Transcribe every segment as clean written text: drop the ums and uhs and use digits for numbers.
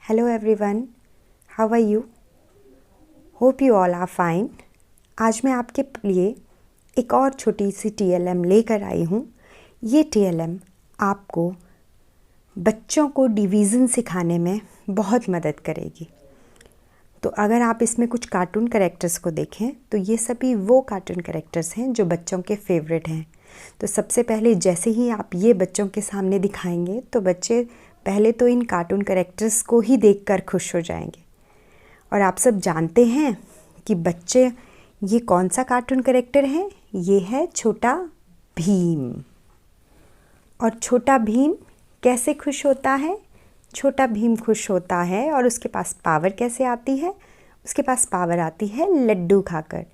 Hello everyone, how are you? Hope you all are fine. आज मैं आपके लिए एक और छोटी सी TLM लेकर आई हूँ। ये TLM आपको बच्चों को डिवीज़न सिखाने में बहुत मदद करेगी। तो अगर आप इसमें कुछ कार्टून कैरेक्टर्स को देखें तो ये सभी वो कार्टून कैरेक्टर्स हैं जो बच्चों के फेवरेट हैं। तो सबसे पहले जैसे ही आप ये बच्चों के सामने दिखाएंगे तो बच्चे पहले तो इन कार्टून कैरेक्टर्स को ही देखकर खुश हो जाएंगे। और आप सब जानते हैं कि बच्चे ये कौन सा कार्टून कैरेक्टर है? ये है छोटा भीम। और छोटा भीम कैसे खुश होता है? छोटा भीम खुश होता है और उसके पास पावर कैसे आती है? उसके पास पावर आती है लड्डू खाकर।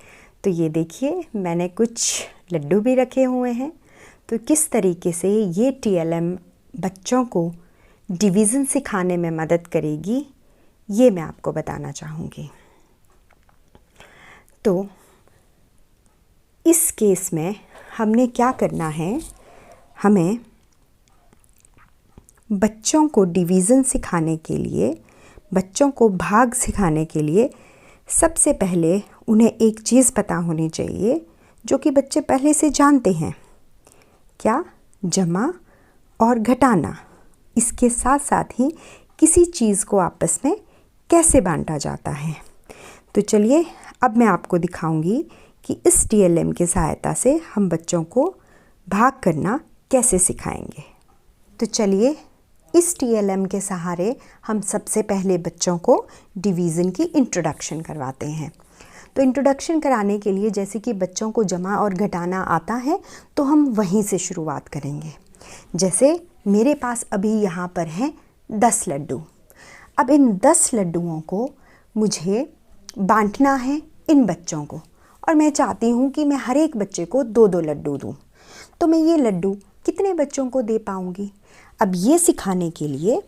तो ये देखिए, मैंने कुछ लड्डू भी रखे हुए हैं। तो किस तरीके से ये TLM बच्चों को डिवीज़न सिखाने में मदद करेगी, ये मैं आपको बताना चाहूँगी। तो इस केस में हमने क्या करना है, हमें बच्चों को डिवीज़न सिखाने के लिए, बच्चों को भाग सिखाने के लिए सबसे पहले उन्हें एक चीज़ पता होनी चाहिए जो कि बच्चे पहले से जानते हैं। क्या? जमा और घटाना। इसके साथ साथ ही किसी चीज़ को आपस में कैसे बांटा जाता है। तो चलिए अब मैं आपको दिखाऊंगी कि इस TLM की सहायता से हम बच्चों को भाग करना कैसे सिखाएंगे। तो चलिए इस TLM के सहारे हम सबसे पहले बच्चों को डिवीज़न की इंट्रोडक्शन करवाते हैं। तो इंट्रोडक्शन कराने के लिए जैसे कि बच्चों को जमा और घटाना आता है तो हम वहीं से शुरुआत करेंगे। जैसे मेरे पास अभी यहाँ पर हैं 10 लड्डू। अब इन 10 लड्डुओं को मुझे बांटना है इन बच्चों को, और मैं चाहती हूँ कि मैं हर एक बच्चे को 2-2 लड्डू दूँ। तो मैं ये लड्डू कितने बच्चों को दे पाऊँगी? अब ये सिखाने के लिए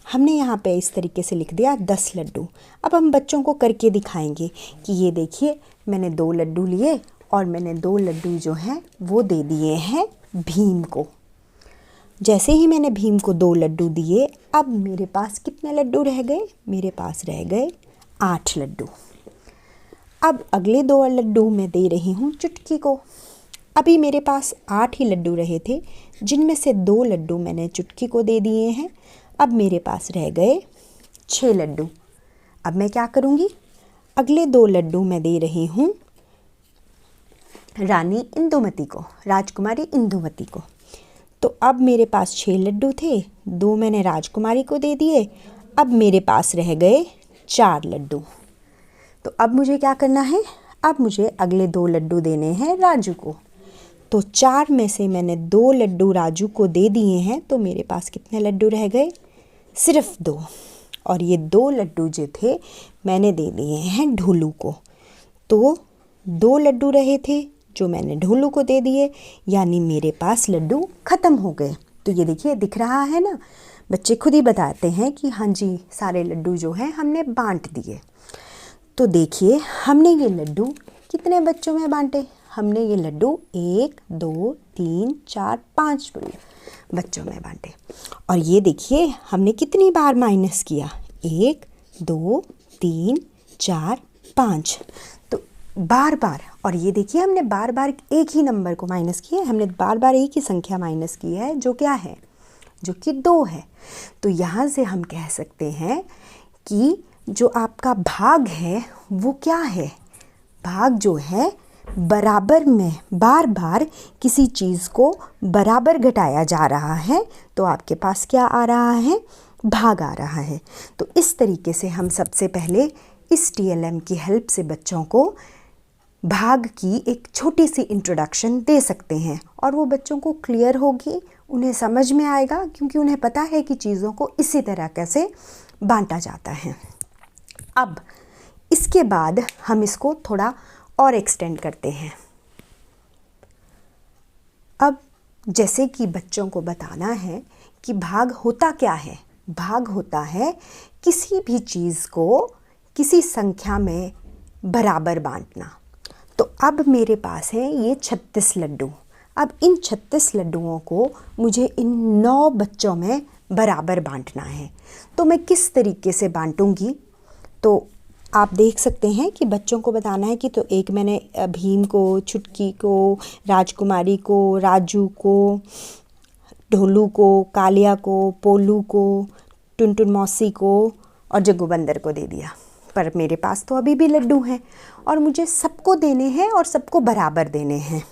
हमने यहाँ पे इस तरीके से लिख दिया 10 लड्डू। अब हम बच्चों को करके दिखाएंगे कि ये देखिए, मैंने 2 लड्डू लिए और मैंने 2 लड्डू जो हैं वो दे दिए हैं भीम को। जैसे ही मैंने भीम को 2 लड्डू दिए, अब मेरे पास कितने लड्डू रह गए? मेरे पास रह गए 8 लड्डू। अब अगले 2 लड्डू मैं दे रही हूँ चुटकी को। अभी मेरे पास 8 ही लड्डू रहे थे, जिनमें से 2 लड्डू मैंने चुटकी को दे दिए हैं। अब मेरे पास रह गए 6 लड्डू। अब मैं क्या करूँगी? अगले 2 लड्डू मैं दे रही हूँ रानी इंदुमती को, राजकुमारी इंदुमती को। तो अब मेरे पास 6 लड्डू थे, 2 मैंने राजकुमारी को दे दिए। अब मेरे पास रह गए 4 लड्डू। तो अब मुझे क्या करना है? अब मुझे अगले 2 लड्डू देने हैं राजू को। तो 4 में से मैंने 2 लड्डू राजू को दे दिए हैं, तो मेरे पास कितने लड्डू रह गए? सिर्फ 2। और ये 2 लड्डू जो थे मैंने दे दिए हैं ढोलू को। तो 2 लड्डू रहे थे जो मैंने ढोलू को दे दिए, यानी मेरे पास लड्डू ख़त्म हो गए। तो ये देखिए, दिख रहा है ना, बच्चे खुद ही बताते हैं कि हाँ जी, सारे लड्डू जो हैं हमने बांट दिए। तो देखिए, हमने ये लड्डू कितने बच्चों में बांटे? हमने ये लड्डू 1, 2, 3, 4, 5 बच्चों में बांटे। और ये देखिए, हमने कितनी बार माइनस किया? 1, 2, 3, 4, 5। तो बार बार। और ये देखिए, हमने बार बार एक ही नंबर को माइनस किया है, हमने बार बार एक ही संख्या माइनस की है, जो क्या है? जो कि 2 है। तो यहाँ से हम कह सकते हैं कि जो आपका भाग है वो क्या है? भाग जो है बराबर में बार बार किसी चीज़ को बराबर घटाया जा रहा है, तो आपके पास क्या आ रहा है? भाग आ रहा है। तो इस तरीके से हम सबसे पहले इस TLM की हेल्प से बच्चों को भाग की एक छोटी सी इंट्रोडक्शन दे सकते हैं, और वो बच्चों को क्लियर होगी, उन्हें समझ में आएगा, क्योंकि उन्हें पता है कि चीज़ों को इसी तरह कैसे बांटा जाता है। अब इसके बाद हम इसको थोड़ा और एक्सटेंड करते हैं। अब जैसे कि बच्चों को बताना है कि भाग होता क्या है? भाग होता है किसी भी चीज़ को किसी संख्या में बराबर बांटना। तो अब मेरे पास है ये 36 लड्डू। अब इन 36 लड्डुओं को मुझे इन 9 बच्चों में बराबर बांटना है। तो मैं किस तरीके से बांटूंगी, तो आप देख सकते हैं कि बच्चों को बताना है कि तो एक मैंने भीम को, छुटकी को, राजकुमारी को, राजू को, ढोलू को, कालिया को, पोलू को, टुनटुन मौसी को और जग्गू बंदर को दे दिया। पर मेरे पास तो अभी भी लड्डू हैं और मुझे सबको देने हैं और सबको बराबर देने हैं।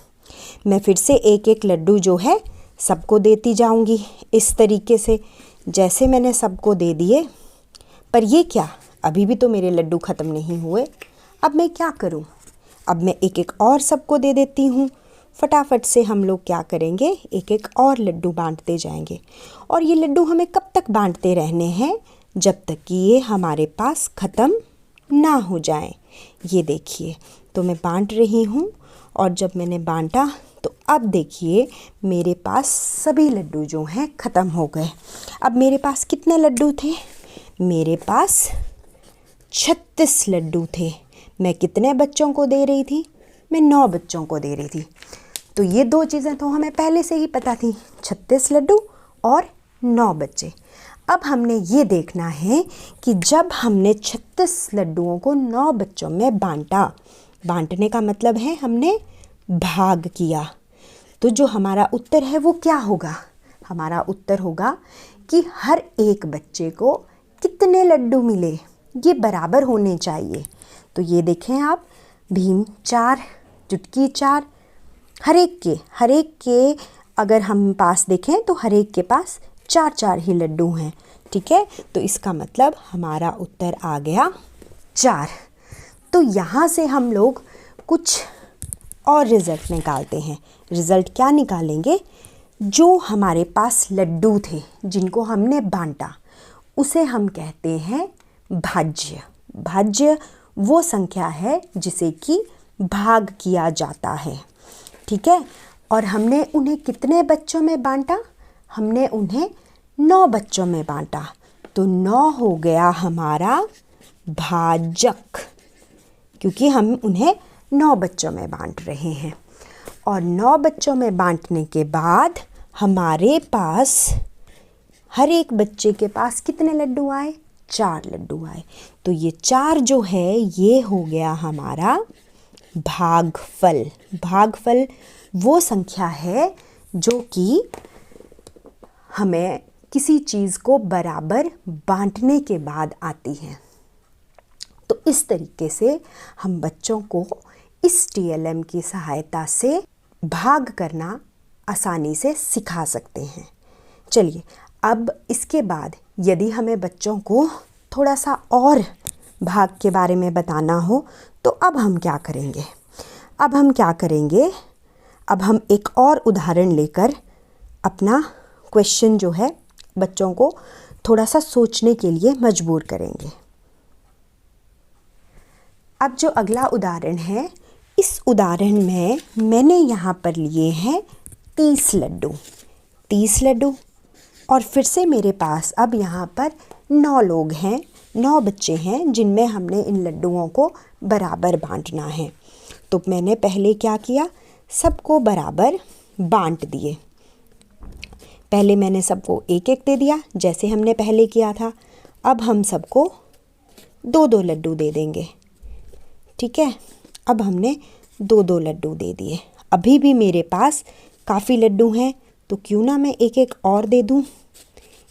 मैं फिर से एक एक लड्डू जो है सबको देती जाऊंगी इस तरीके से, जैसे मैंने सबको दे दिए। पर ये क्या, अभी भी तो मेरे लड्डू ख़त्म नहीं हुए। अब मैं क्या करूं? अब मैं एक एक और सबको दे देती हूँ। फटाफट से हम लोग क्या करेंगे, एक एक और लड्डू बांटते जाएंगे। और ये लड्डू हमें कब तक बांटते रहने हैं? जब तक कि ये हमारे पास ख़त्म ना हो जाए। ये देखिए, तो मैं बांट रही हूँ और जब मैंने बांटा तो अब देखिए मेरे पास सभी लड्डू जो हैं ख़त्म हो गए। अब मेरे पास कितने लड्डू थे? मेरे पास 36 लड्डू थे। मैं कितने बच्चों को दे रही थी? मैं 9 बच्चों को दे रही थी। तो ये दो चीज़ें तो हमें पहले से ही पता थी, 36 लड्डू और 9 बच्चे। अब हमने ये देखना है कि जब हमने 36 लड्डुओं को 9 बच्चों में बांटा, बांटने का मतलब है हमने भाग किया, तो जो हमारा उत्तर है वो क्या होगा? हमारा उत्तर होगा कि हर एक बच्चे को कितने लड्डू मिले, ये बराबर होने चाहिए। तो ये देखें आप, भीम 4, चुटकी 4, हर एक के अगर हम पास देखें तो हर एक के पास 4-4 ही लड्डू हैं। ठीक है, तो इसका मतलब हमारा उत्तर आ गया 4। तो यहाँ से हम लोग कुछ और रिज़ल्ट निकालते हैं। रिज़ल्ट क्या निकालेंगे? जो हमारे पास लड्डू थे जिनको हमने बांटा, उसे हम कहते हैं भाज्य। भाज्य वो संख्या है जिसे कि भाग किया जाता है। ठीक है, और हमने उन्हें कितने बच्चों में बांटा? हमने उन्हें 9 बच्चों में बांटा। तो 9 हो गया हमारा भाजक, क्योंकि हम उन्हें 9 बच्चों में बांट रहे हैं। और 9 बच्चों में बांटने के बाद हमारे पास हर एक बच्चे के पास कितने लड्डू आए? 4 लड्डू आए। तो ये 4 जो है ये हो गया हमारा भागफल। भागफल वो संख्या है जो कि हमें किसी चीज़ को बराबर बांटने के बाद आती है। तो इस तरीके से हम बच्चों को इस TLM की सहायता से भाग करना आसानी से सिखा सकते हैं। चलिए, अब इसके बाद यदि हमें बच्चों को थोड़ा सा और भाग के बारे में बताना हो तो अब हम क्या करेंगे? अब हम एक और उदाहरण लेकर अपना क्वेश्चन जो है बच्चों को थोड़ा सा सोचने के लिए मजबूर करेंगे। अब जो अगला उदाहरण है, इस उदाहरण में मैंने यहाँ पर लिए हैं 30 लड्डू। 30 लड्डू और फिर से मेरे पास अब यहाँ पर 9 लोग हैं, 9 बच्चे हैं जिनमें हमने इन लड्डुओं को बराबर बांटना है। तो मैंने पहले क्या किया? सबको बराबर बांट दिए। पहले मैंने सबको एक एक दे दिया जैसे हमने पहले किया था। अब हम सबको 2-2 लड्डू दे देंगे। ठीक है, अब हमने 2-2 लड्डू दे दिए। अभी भी मेरे पास काफ़ी लड्डू हैं, तो क्यों ना मैं एक एक और दे दूं।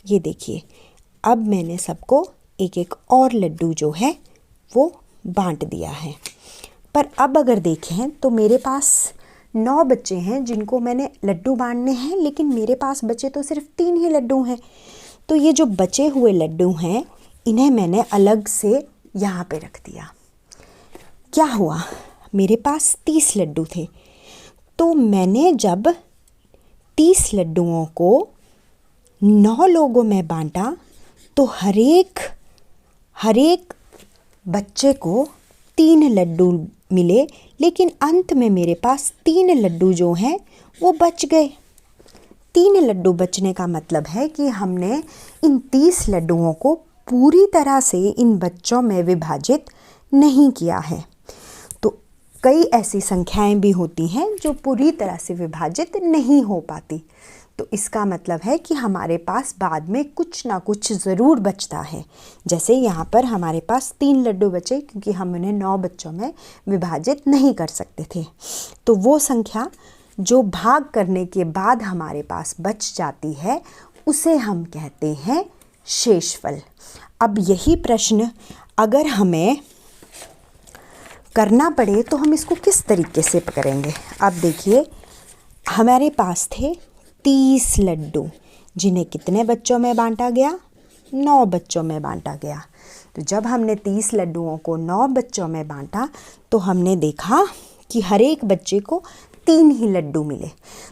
ये देखिए, अब मैंने सबको एक एक और लड्डू जो है वो बांट दिया है। पर अब अगर देखें तो मेरे पास 9 बच्चे हैं जिनको मैंने लड्डू बांटने हैं, लेकिन मेरे पास बचे तो सिर्फ 3 ही लड्डू हैं। तो ये जो बचे हुए लड्डू हैं इन्हें मैंने अलग से यहाँ पे रख दिया। क्या हुआ? मेरे पास 30 लड्डू थे, तो मैंने जब 30 लड्डुओं को 9 लोगों में बांटा तो हर एक बच्चे को 3 लड्डू मिले, लेकिन अंत में मेरे पास 3 लड्डू जो हैं वो बच गए। 3 लड्डू बचने का मतलब है कि हमने इन 30 लड्डुओं को पूरी तरह से इन बच्चों में विभाजित नहीं किया है। तो कई ऐसी संख्याएं भी होती हैं जो पूरी तरह से विभाजित नहीं हो पाती। तो इसका मतलब है कि हमारे पास बाद में कुछ ना कुछ ज़रूर बचता है। जैसे यहाँ पर हमारे पास 3 लड्डू बचे क्योंकि हम उन्हें 9 बच्चों में विभाजित नहीं कर सकते थे। तो वो संख्या जो भाग करने के बाद हमारे पास बच जाती है उसे हम कहते हैं शेषफल। अब यही प्रश्न अगर हमें करना पड़े तो हम इसको किस तरीके से करेंगे। अब देखिए, हमारे पास थे 30 लड्डू जिन्हें कितने बच्चों में बांटा गया? 9 बच्चों में बांटा गया। तो जब हमने 30 लड्डुओं को 9 बच्चों में बांटा तो हमने देखा कि हर एक बच्चे को 3 ही लड्डू मिले।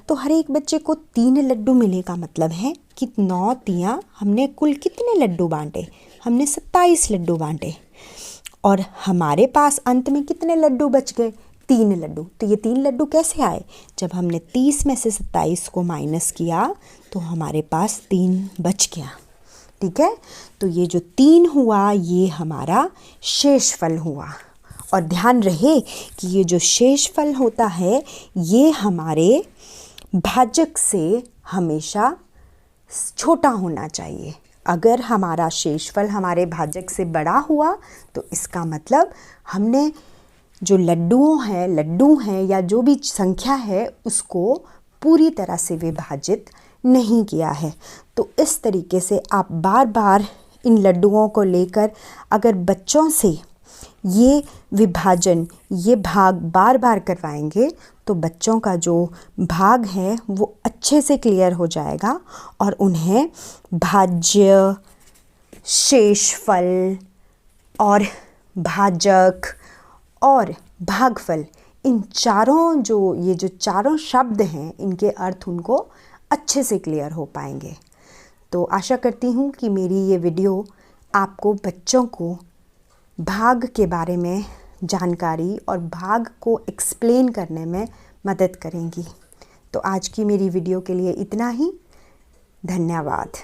तो हर एक बच्चे को 3 लड्डू मिले का मतलब है कि 9 तियाँ हमने कुल कितने लड्डू बांटे? हमने 27 लड्डू बांटे। और हमारे पास अंत में कितने लड्डू बच गए? 3 लड्डू। तो ये 3 लड्डू कैसे आए? जब हमने 30 में से 27 को माइनस किया तो हमारे पास 3 बच गया। ठीक है, तो ये जो 3 हुआ ये हमारा शेषफल हुआ। और ध्यान रहे कि ये जो शेषफल होता है ये हमारे भाजक से हमेशा छोटा होना चाहिए। अगर हमारा शेषफल हमारे भाजक से बड़ा हुआ तो इसका मतलब हमने जो लड्डू हैं या जो भी संख्या है उसको पूरी तरह से विभाजित नहीं किया है। तो इस तरीके से आप बार बार इन लड्डुओं को लेकर अगर बच्चों से ये विभाजन, ये भाग बार बार करवाएंगे तो बच्चों का जो भाग है वो अच्छे से क्लियर हो जाएगा और उन्हें भाज्य, शेषफल और भाजक और भागफल, इन चारों ये जो चारों शब्द हैं इनके अर्थ उनको अच्छे से क्लियर हो पाएंगे। तो आशा करती हूँ कि मेरी ये वीडियो आपको बच्चों को भाग के बारे में जानकारी और भाग को एक्सप्लेन करने में मदद करेंगी। तो आज की मेरी वीडियो के लिए इतना ही। धन्यवाद।